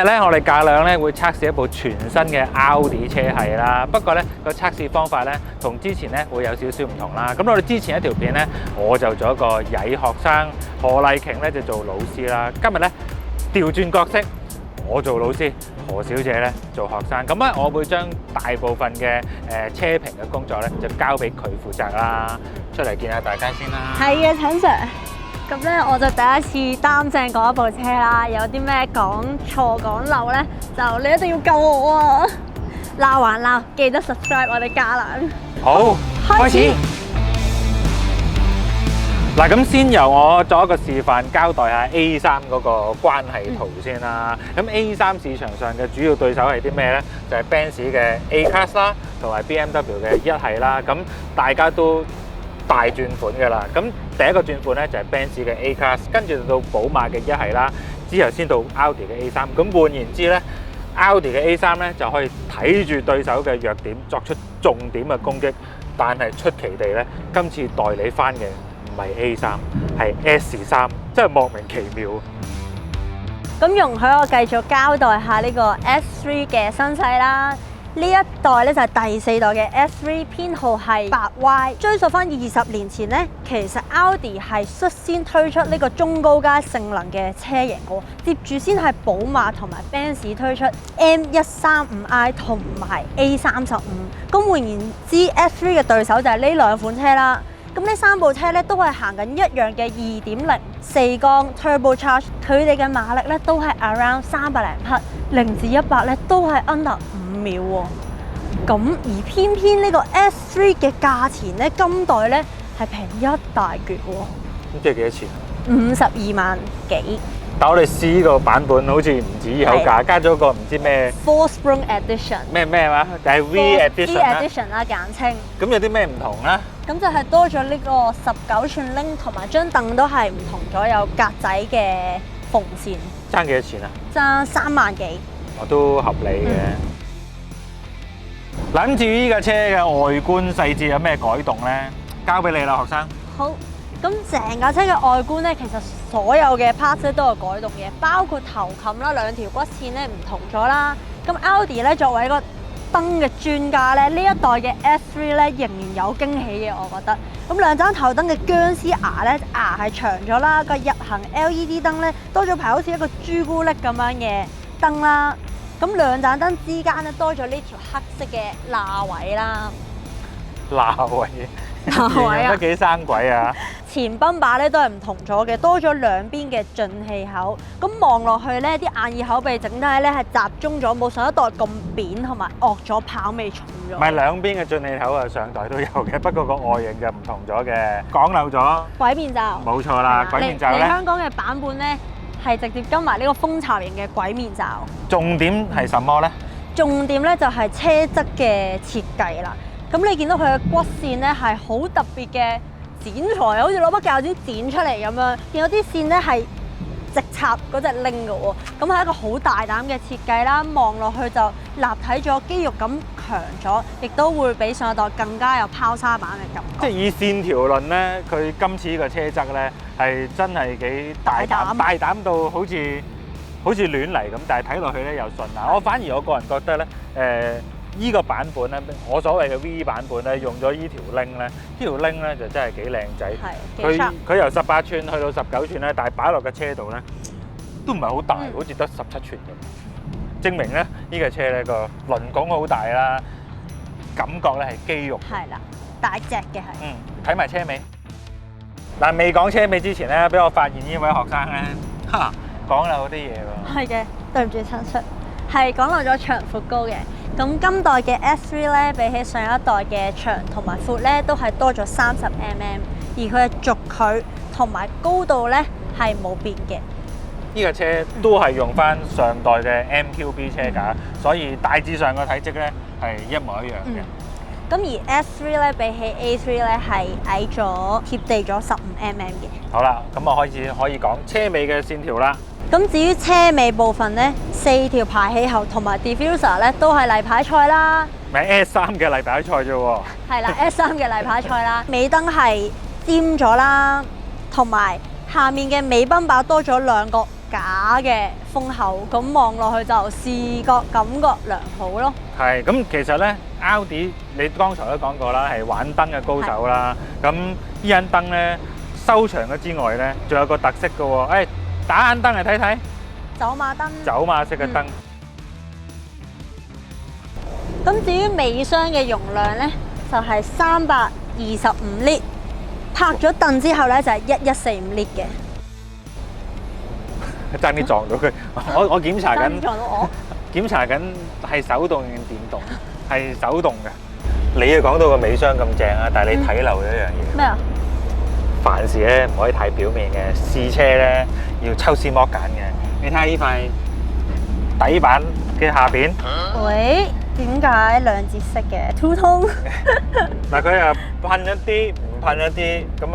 日咧，我哋架輛咧會測試一部全新嘅 Audi 車系啦。不過咧個測試方法咧同之前咧會有少少唔同啦。咁我哋之前一條片咧，我就做一個曳學生，何麗瓊咧就做老師啦。今日咧調轉角色，我做老師，何小姐咧做學生。咁咧我會將大部分嘅車評嘅工作咧就交俾佢負責啦。出嚟見下大家先啦。係嘅，陳 Sir。咁咧我就第一次擔正嗰一部車啦，有啲咩講錯講漏咧，就你一定要救我啊！鬧還鬧，記得 subscribe 我哋架欄。好，開始。嗱，咁先由我作一個示範，交代下 A3 嗰個關係圖先啦。咁 A3 市場上嘅主要對手係啲咩咧？就係 Benz 嘅 A-Class 啦，同埋 BMW 嘅一系啦。咁大家都大轉款㗎啦。咁第一個轉款咧就係 Benz 嘅 A-Class， 跟住到寶馬嘅一系啦，之後先到 Audi 嘅 A3。咁換言之咧，Audi 嘅 A3咧就可以睇住對手嘅弱點，作出重點嘅攻擊。但係出奇地咧，今次代理翻嘅唔係 A3，係 S3，真係莫名其妙。咁容許我繼續交代下呢個 S3 嘅身世啦。呢一代咧就係第4代嘅 S3， 編號係 8Y。追溯翻20年前咧，其實 Audi 係率先推出呢個中高階性能嘅車型嘅，接住先係寶馬同埋 Benz 推出 M135i 同埋 A35。咁換言之 ，S3 嘅對手就係呢兩款車啦。咁呢3部車咧都係行緊一樣嘅2.0 4缸 turbocharge， 佢哋嘅馬力咧都係 around 300零匹，0至100咧都係 under 5秒喎。咁而偏偏呢個 S3 嘅價錢咧，今代咧係平一大橛喎。咁即係幾多錢？52萬幾。但我哋試呢個版本好似唔止有價，加咗個唔知咩 Four Sprung Edition。咩話？就係 V Edition 啦。V Edition 啦，簡稱。咁有啲咩唔同咧？咁就係多咗呢個19寸鈴，同埋張凳都係唔同咗，有格仔嘅縫線。爭幾多錢啊？爭3萬幾。我都合理嘅。諗住呢架車嘅外觀細節有咩改動咧？交俾你啦，學生。好。咁成架車嘅外觀咧，其實所有嘅 parts 咧都有改動嘅，包括頭冚啦、兩條骨線咧唔同咗啦。咁 Audi 咧作為一個燈嘅專家咧，呢一代嘅 S3 咧仍然有驚喜嘅，我覺得。咁兩盞頭燈嘅僵屍牙咧，牙係長咗啦，個日行 LED 燈咧多咗排好似一個朱古力咁樣嘅燈啦。咁兩盞燈之間咧多咗呢條黑色嘅罅位啦。罅位。罅位啊！都幾生鬼啊！前泵把咧都係唔同咗嘅，多咗兩邊嘅進氣口。咁望落去咧，啲眼耳口鼻整體咧係集中咗，冇上一代咁扁同埋惡咗，跑味重咗。唔係兩邊嘅進氣口啊，上代都有嘅，不過個外形就唔同咗嘅。講漏咗鬼面罩。冇錯啦，鬼面罩咧。嚟香港嘅版本咧係直接跟埋呢個蜂巢型嘅鬼面罩。重點係什麼咧？重點咧就係車側嘅設計啦。咁你見到佢嘅骨線咧係好特別嘅剪裁，好似攞把鉸剪剪出嚟咁樣。見到啲線咧係直插嗰隻鈴嘅喎，咁係一個好大膽嘅設計啦。望落去就立體咗，肌肉感強咗，亦都會比上一代更加有拋沙板嘅感覺。即係以線條論咧，佢今次呢個車側咧係真係幾大膽到好似亂嚟咁，但係睇落去咧又順啊！我反而我個人覺得咧，依個版本咧，我所謂嘅 V 版本咧，用咗依條鈴咧，呢條鈴咧就真係幾靚仔。佢由18寸去到19寸咧，但係擺落個車度咧，都唔係好大，好似得17寸咁。證明咧，呢個車咧個輪拱好大啦，感覺咧係肌肉。係啦，大隻嘅係。睇埋車尾。嗱，未講車尾之前咧，俾我發現呢位學生咧，講漏啲嘢喎。係嘅，對唔住親叔，係講漏咗長闊高嘅。咁今代嘅 S3 咧，比起上一代嘅長同埋闊咧，都係多咗30mm，而佢嘅軸距同埋高度咧係冇變嘅。呢個車都係用翻上代嘅 MQB 車架，所以大致上個體積咧係一模一樣嘅。咁而 S3 咧比起 A3 咧係矮咗貼地咗15mm嘅。好啦，咁我開始可以講車尾嘅線條啦。咁至於車尾部分咧，4條排氣喉同埋 diffuser 咧都係例牌菜啦。咪 S3 嘅例牌菜啫喎。係啦，S3 嘅例牌菜啦。尾燈係尖咗啦，同埋下面嘅尾泵把多咗兩個假嘅風口，咁望落去就視覺感覺良好咯。係咁，其實咧，Audi 你剛才都講過啦，係玩燈嘅高手啦。咁呢盞燈咧收長咗之外咧，仲有個特色嘅喎。誒，打眼燈嚟睇睇，走馬燈。走馬式嘅燈。咁至於尾箱嘅容量咧，就係325 lit， 拍咗凳之後咧就係1145 lit 嘅。爭啲撞到佢，我檢查緊，撞到我。檢查緊係手動定電動？係手動嘅。你又講到個尾箱咁正啊，但係你睇漏咗一樣嘢。咩啊？凡事咧唔可以睇表面嘅，試車咧要抽絲剝繭嘅。你睇下呢塊底板嘅下邊，喂，點解兩節色嘅 two tone？嗱佢又噴一啲，唔噴一啲，咁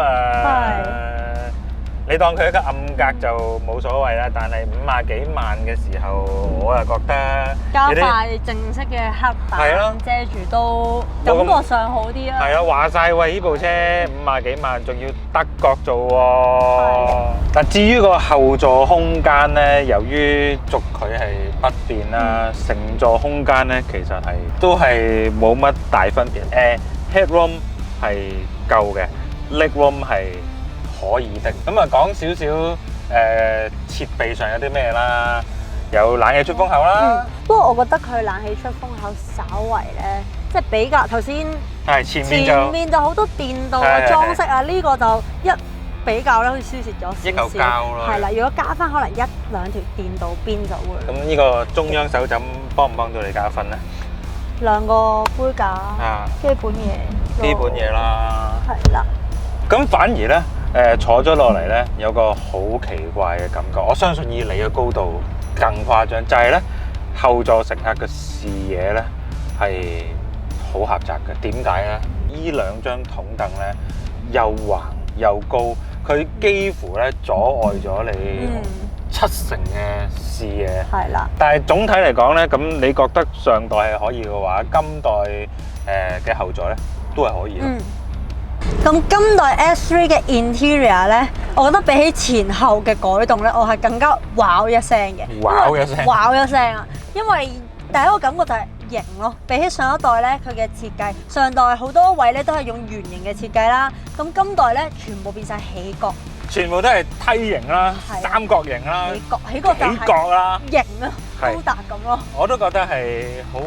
你當佢一個暗格就冇所謂啦。但係50幾萬嘅時候，我又覺得加塊正式嘅黑板遮住都感覺上好啲啦。係啊，話曬喂，呢部車50幾萬，仲要德國做喎。但至於個後座空間咧，由於軸距係不變啦，乘坐空間咧其實係都係冇乜大分別。headroom 係夠嘅 legroom 係可以的。咁啊講少少設備上有啲咩啦？有冷氣出風口啦。不過我覺得佢冷氣出風口稍為咧，即係比較頭先係前面就好多電鍍嘅裝飾啊，呢個就一比較咧好似輸蝕咗少少。一嚿膠咯。係啦，如果加翻可能1、2條電鍍邊就會。咁呢個中央手枕幫唔幫到你加分咧？2個杯架，基本嘢。基本嘢啦。係啦。咁反而咧，坐咗落嚟咧，有個好奇怪嘅感覺。我相信以你嘅高度更誇張，就係咧後座乘客嘅視野咧係好狹窄嘅。點解咧？呢兩張筒凳咧又橫又高，佢幾乎咧阻礙咗你70%嘅視野。係啦。但係總體嚟講咧，咁你覺得上代係可以嘅話，今代嘅後座咧都係可以咯。咁今代 S3 嘅 interior 咧，我覺得比起前後嘅改動咧，我係更加 wow 一聲嘅。wow 一聲。wow 一聲啊！因為第一個感覺就係型咯，比起上一代咧，佢嘅設計，上代好多位咧都係用圓形嘅設計啦，咁今代咧全部變晒起角，全部都係梯形啦、三角形啦、起角啦，型啊，高達咁咯。我都覺得係好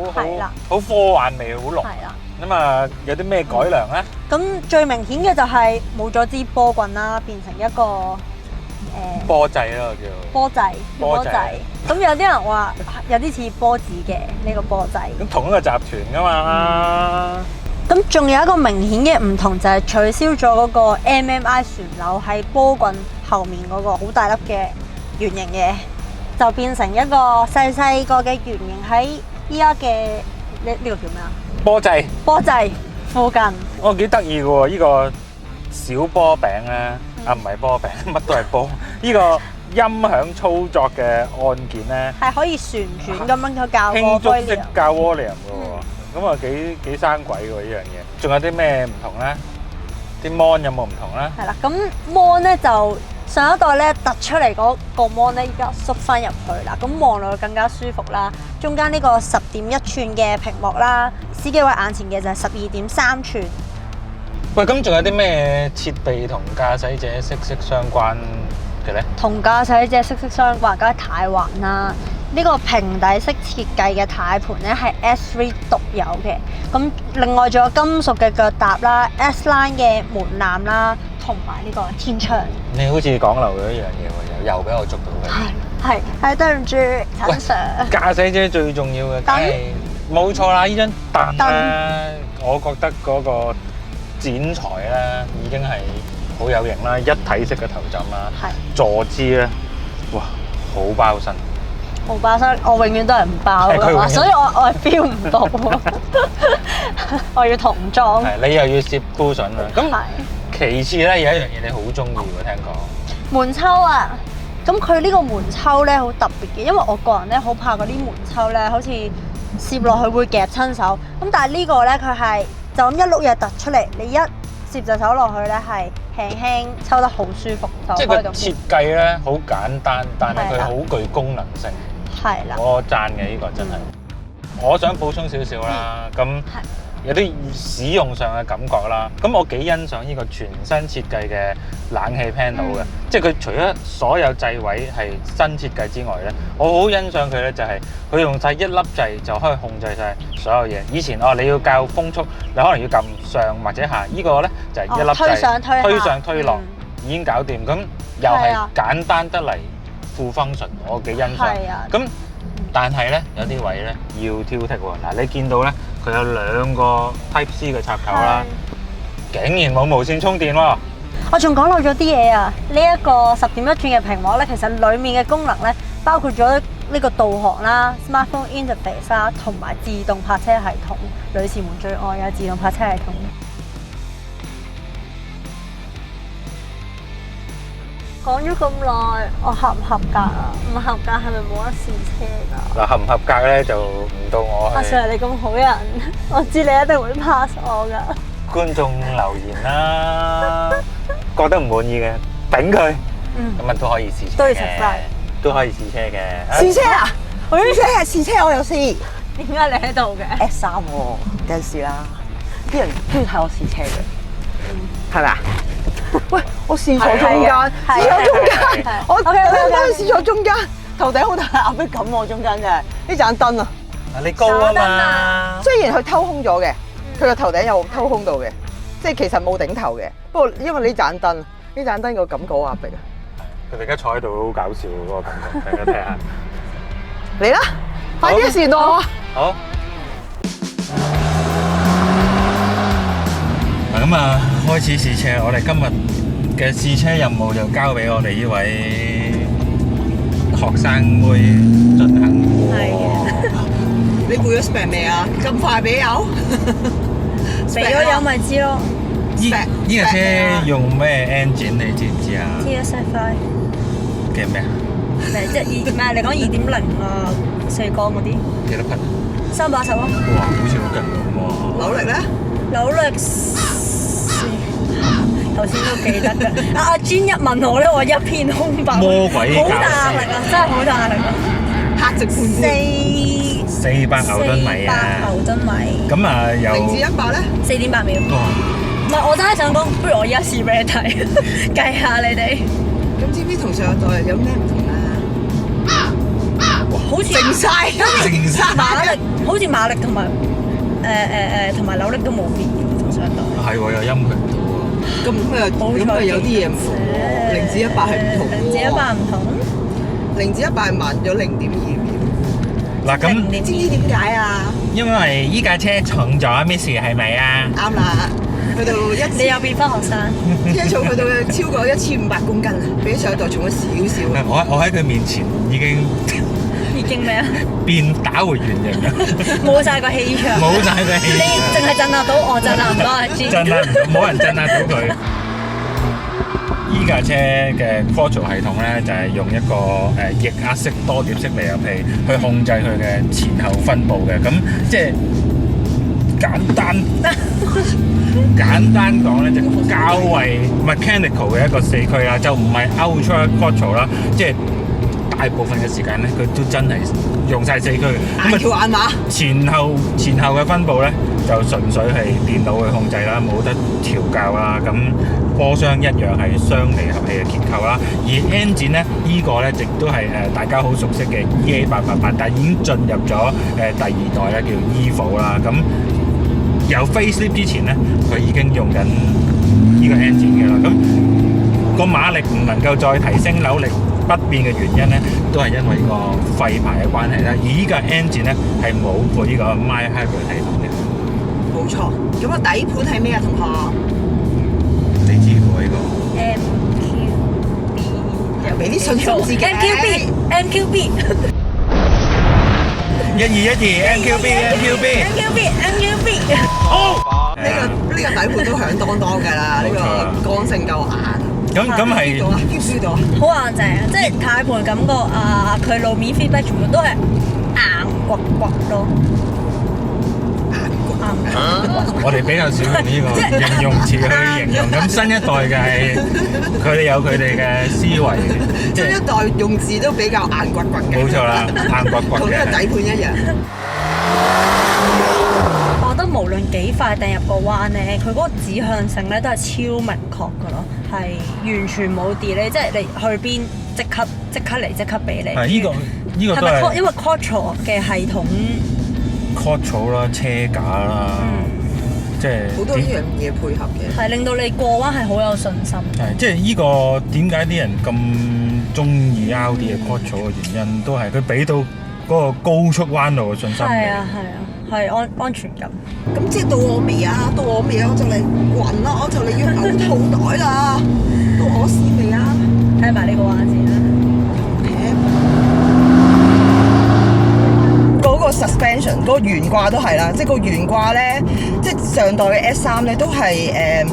科幻味，好濃。係啦。咁啊，有啲咩改良咧？咁最明顯嘅就係冇咗支波棍啦，變成一個波掣咯，叫波掣。咁有啲人話有啲似波子嘅呢個波掣。咁同一個集團噶嘛。咁仲有一個明顯嘅唔同就係取消咗嗰個 MMI 旋鈕喺波棍後面嗰個好大粒嘅圓形嘅，就變成一個細細個嘅圓形喺依家嘅呢個叫咩啊？波掣附近。我幾得意嘅喎，呢個小波餅咧，唔係波餅，乜都係波。呢個音響操作嘅按鍵咧，係可以旋轉咁樣去校輕觸式校 volume 嘅喎，咁啊幾生鬼喎呢樣嘢。仲有啲咩唔同咧？啲 mon 有冇唔同咧？係啦，咁 mon 咧就上一代咧突出嚟嗰個 mon 咧，依家縮翻入去啦，咁望落去更加舒服啦。中間呢個10.1寸嘅屏幕啦，司機位眼前嘅就係12.3寸。喂，咁仲有啲咩設備同駕駛者息息相關嘅咧？同駕駛者息息相關，梗係軚環啦。呢個平底式設計嘅軚盤咧係 S3 獨有嘅。咁另外仲有金屬嘅腳踏啦、S-Line 嘅門檻啦，同埋呢個天窗。你好似講漏咗一樣嘢喎，又俾我捉到佢。係對唔住，陳 Sir。駕駛者最重要嘅梗係冇錯啦，呢張凳咧，我覺得嗰個剪裁咧已經係好有型啦，一體式嘅頭枕啦，坐姿咧，哇，好包身。好包身，我永遠都係唔包㗎嘛，所以我係 feel 唔到。我要童裝。係，你又要攝 cushion 啦。咁其次咧，有一樣嘢你好中意喎，聽講。門抽啊！咁佢呢個門抽咧好特別嘅，因為我個人咧好怕嗰啲門抽咧，好似攝落去會夾親手。咁但係呢個咧佢係就咁一碌嘢突出嚟，你一攝隻手落去咧係輕輕抽得好舒服，就即係開到個設計咧好簡單，但係佢係啦好具功能性。係啦。我讚嘅呢個真係。我想補充少少啦，咁有啲使用上嘅感覺啦。咁我幾欣賞呢個全新設計嘅冷氣 panel 嘅，即係佢除咗所有掣位係新設計之外咧，我好欣賞佢咧就係佢用晒一粒掣就可以控制晒所有嘢。以前你要校風速，你可能要撳上或者下，呢個咧就係一粒掣推上推落已經搞掂。咁又係簡單得嚟full function，我幾欣賞。咁但係咧有啲位咧要挑剔喎。嗱，你見到咧佢有兩個 Type C 嘅插頭啦，竟然冇無線充電喎。我仲講漏咗啲嘢啊！呢一個10.1寸嘅屏幕咧，其實裡面嘅功能咧包括咗呢個導航啦、smartphone interface 啦，同埋自動泊車系統。女士們最愛嘅自動泊車系統。講咗咁耐，我合唔合格啊？唔合格係咪冇得試車㗎？嗱，合唔合格咧就唔到我去。阿 Sir 你咁好人，我知你一定會 pass 我㗎。觀眾留言啦，覺得唔滿意嘅頂佢，咁啊都可以試車都要嘅，都可以試車嘅。試車啊！試車我有試。點解你喺度嘅 S3喎，梗係試啦。啲人中意睇我試車嘅，係咪啊？喂，我試坐中間，試坐中間，我當佢試坐中間，頭頂好大壓迫感喎，中間真係呢盞燈啊！你高啊嘛，雖然佢偷空咗嘅，佢個頭頂有偷空到嘅，即係其實冇頂頭嘅。不過因為呢盞燈個感覺好壓迫啊！佢哋而家坐喺度好搞笑嗰個感覺，大家睇下。嚟啦，快啲試到我。好。嗱咁啊，開始試車。我哋今日嘅試車任務就交俾我哋呢位學生妹進行。係嘅。你背咗 spec 未啊？咁快俾油？俾咗油咪知咯。呢架車用咩 engine 你知唔知啊 TSI 嘅咩啊？即係唔係你講2.0啊，4缸嗰啲。幾多匹380咯。哇，好似好勁喎！扭力咧？扭力頭先都記得㗎。阿專一問我咧，我一片空白。魔鬼好大壓力啊！真係好大壓力啊！客直400牛頓米啊！牛頓米。咁啊，由0至100咧4.8秒。唔係，我真係想講，不如我而家試俾你睇，計下你哋。咁知唔知同上一代有咩唔同啊？好似靜晒馬力，好似馬力同埋同埋扭力都冇變嘅，同上一代。係喎，有音頻到喎。咁佢有啲嘢唔同喎。0至100係唔同0至100唔同。0至100係慢咗0.2秒。嗱咁，知唔知點解啊？因為依架車重咗，Miss 係咪啊？啱啦，去到你又變翻學生。車重去到超過1500公斤啦，比上一代重咗少少。我喺佢面前已經咩啊？變打回原形啦，冇晒個氣場。冇晒個氣場。你淨係震壓到我，震壓唔到阿 G。震壓唔到，冇人震壓到佢。依架車嘅 Quattro 系統咧，就係用一個液壓式多碟式離合器去控制佢嘅前後分佈嘅。咁即係簡單講咧，就較為 mechanical 嘅一個四驅啦，就唔係 Ultra Quattro 啦，即係大部分嘅時間咧，佢都真係用晒四驅嘅。硬橋硬馬。前後嘅分佈咧，就純粹係電腦去控制啦，冇得調校啦。咁波箱一樣係雙離合器嘅結構啦。而 engine 咧，呢個咧亦都係大家好熟悉嘅 EA888，但係已經進入咗第二代咧，叫 Evo 啦。咁由 facelift 之前咧，佢已經用緊呢個 engine 嘅啦。咁個馬力唔能夠再提升，扭力不變嘅原因咧，都係因為呢個廢牌嘅關係啦。而依個 engine 咧係冇配呢個 mild hybrid 系統嘅。冇錯。咁個底盤係咩啊，同學？你知嘅喎呢個。MQB。又俾啲信心自己。MQB。12MQB。好。呢個底盤都響當當㗎啦，呢個剛性夠硬。咁係feel 到啊！好硬淨啊！即係軚盤感覺啊，佢路面 feedback 全部都係硬骨骨咯，硬我哋比較少用呢個形容詞去形容，咁新一代嘅係佢哋有佢哋嘅思維，新一代用字都比較硬骨骨嘅。冇錯啦，硬骨骨嘅。同呢個底盤一樣。我覺得無論幾快掟入個彎咧，佢嗰個指向性咧都係超明確㗎咯，係完全冇 delay，即係你去邊即刻嚟即刻俾你。係呢個都係因為 Quattro 嘅系統 Quattro 啦、車架啦，即係好多呢樣嘢配合嘅。係令到你過彎係好有信心。係即係呢個點解啲人咁中意 Audi 嘅 Quattro 嘅原因，都係佢俾到嗰個高速彎路嘅信心。係啊，係安全感。咁即係到我未啊？到我未啊？我就嚟暈啦！我就嚟要嘔肚袋啦！到我試未啊？睇埋呢個彎先啦。嗰個 suspension 嗰個懸掛都係啦，即係個懸掛咧，即係上代嘅 S3咧都係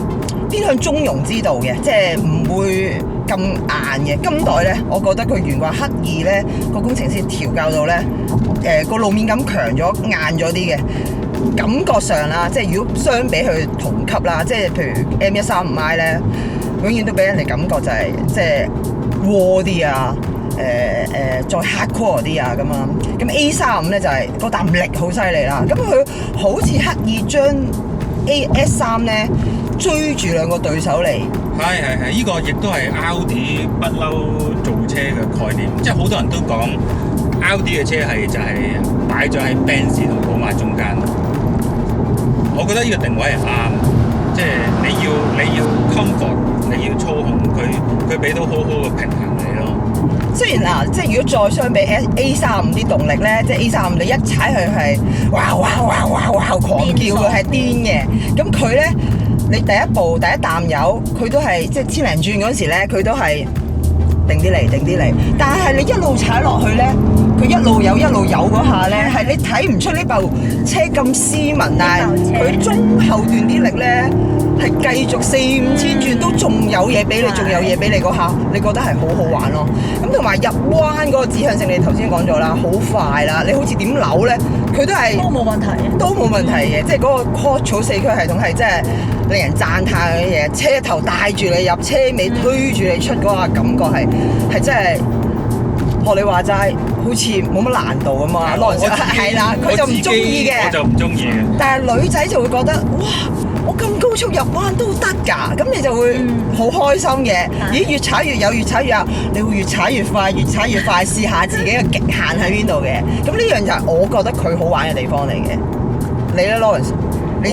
偏向中庸之道嘅，即係唔會咁硬嘅。今代咧，我覺得佢懸掛刻意咧個工程師調教到咧個路面感強咗、硬咗啲嘅。感覺上啦，即係如果相比佢同級啦，即係譬如 M135i 咧，永遠都俾人哋感覺就係即係窩啲啊。再 hardcore 啲啊咁啊，咁 A35咧就係個彈力好犀利啦。咁佢好似刻意將 S3咧追住兩個對手嚟。係，呢個亦都係 Audi 不嬲造車嘅概念。即係好多人都講 Audi 嘅車係就係擺咗喺 Benz 同寶馬中間。我覺得呢個定位係啱，即係你要 comfort， 你要操控佢俾到好好嘅平衡你咯。雖然嗱，即係如果再相比 A35啲動力咧，即係 A35你一踩佢係哇狂叫，佢係癲嘅。咁佢咧，你第一啖油，佢都係即係千零轉嗰時咧，佢都係定啲嚟。但係你一路踩落去咧，佢一路有嗰下咧，係你睇唔出呢部車咁斯文，但係佢中後段啲力咧係繼續4-5千轉都仲有嘢俾你，嗰下，你覺得係好好玩咯。咁同埋入彎嗰個指向性，你頭先講咗啦，好快啦，你好似點扭咧，佢都冇問題嘅，即係嗰個 Quattro 四驅系統係真係令人讚歎嘅嘢，車頭帶住你入，車尾推住你出嗰個感覺係真係學你話齋，好似冇乜難度啊嘛。係啦，佢就唔中意嘅，我就唔中意嘅。但係女仔就會覺得哇！我咁高速入彎都得㗎，咁你就會好開心嘅。咦，越踩越有，你會越踩越快，試下自己嘅極限喺邊度嘅。咁呢樣就係我覺得佢好玩嘅地方嚟嘅。你咧 Lawrence，你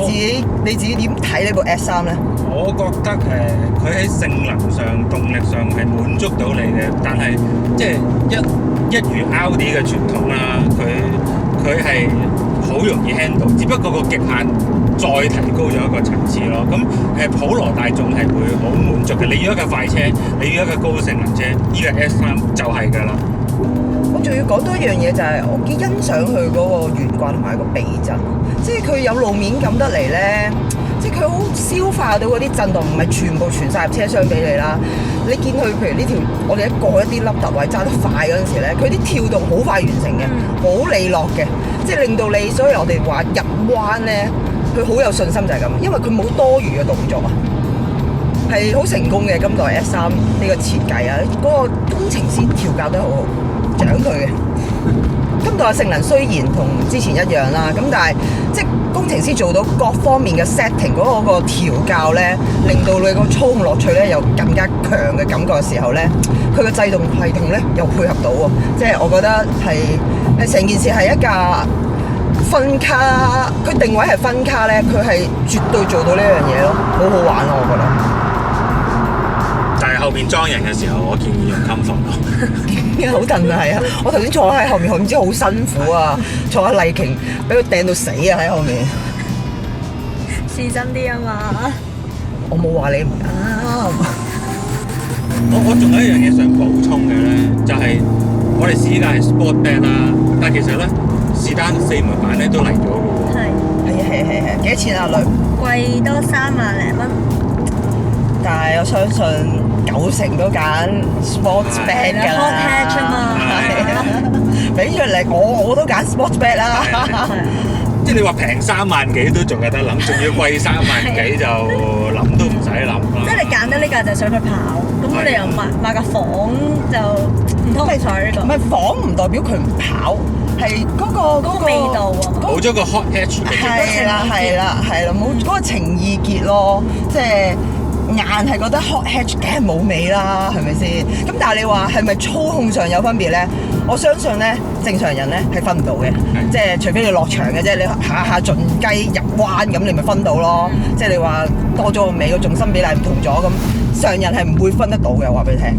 自己點睇呢部 S3咧？我覺得佢喺性能上、動力上係滿足到你嘅，但係即係一如 Audi 嘅傳統啦，佢係好容易 handle， 只不過個極限再提高咗一個層次咯。咁普羅大眾係會好滿足嘅。你要一架快車，你要一架高性能車，呢個 S3 就係㗎啦。我仲要講多一樣嘢就係我幾欣賞佢嗰個懸掛同埋個避震，即係佢有路面感得嚟咧。即係佢好消化到嗰啲震動，唔係全部傳晒入車廂俾你啦。你見佢譬如呢條，我哋一過一啲凹凸位揸得快嗰陣時咧，佢啲跳動好快完成嘅，好利落嘅，即係令到你，所以我哋話入彎咧，佢好有信心就係咁，因為佢冇多餘嘅動作啊，係好成功嘅。今代 S3 呢個設計啊，嗰個工程師調教得好好，獎佢嘅。今代嘅性能雖然同之前一樣啦，咁但係即係工程師做到各方面嘅 setting 嗰個調教咧，令到你個操控樂趣咧有更加強嘅感覺嘅時候咧，佢個制動系統咧又配合到喎，即係我覺得係成件事係一架分卡，佢定位係分卡咧，佢係絕對做到呢樣嘢咯，好好玩咯，我覺得。但係後邊裝人嘅時候，我建議用 comfort 咯。好震啊，係啊！我頭先坐喺後面，唔知好辛苦啊！坐喺麗瓊，俾佢掟到死啊！喺後面。試真啲啊嘛！我冇話你唔啱。我仲有一樣嘢想補充嘅咧，就係我哋試架係 Sportback 啦，但係其實咧是單4門版咧都嚟咗嘅喎。係，幾多錢啊女？貴多3萬零蚊。但係我相信90%都揀 Sportback 㗎啦。Hot hatch 啊嘛。係啊，俾出嚟我都揀 Sportback 啦。即係你話平3萬幾都仲有得諗，仲要貴3萬幾就諗都唔使諗啦。即係你揀得呢架就想去跑，咁你又買架房就唔通你坐呢個？唔係房唔代表佢唔跑，係嗰個味道啊！冇咗個 hot hatch 嘅係啦，冇嗰個情意結咯，即係硬係覺得 hot hatch 梗係冇味啦，係咪先？咁但係你話係咪操控上有分別咧？我相信咧，正常人咧係分唔到嘅，即係除非你落場嘅啫，你下下進雞入彎咁，你咪分到咯。即係你話多咗個味，個重心比例唔同咗咁，常人係唔會分得到嘅，話俾你聽。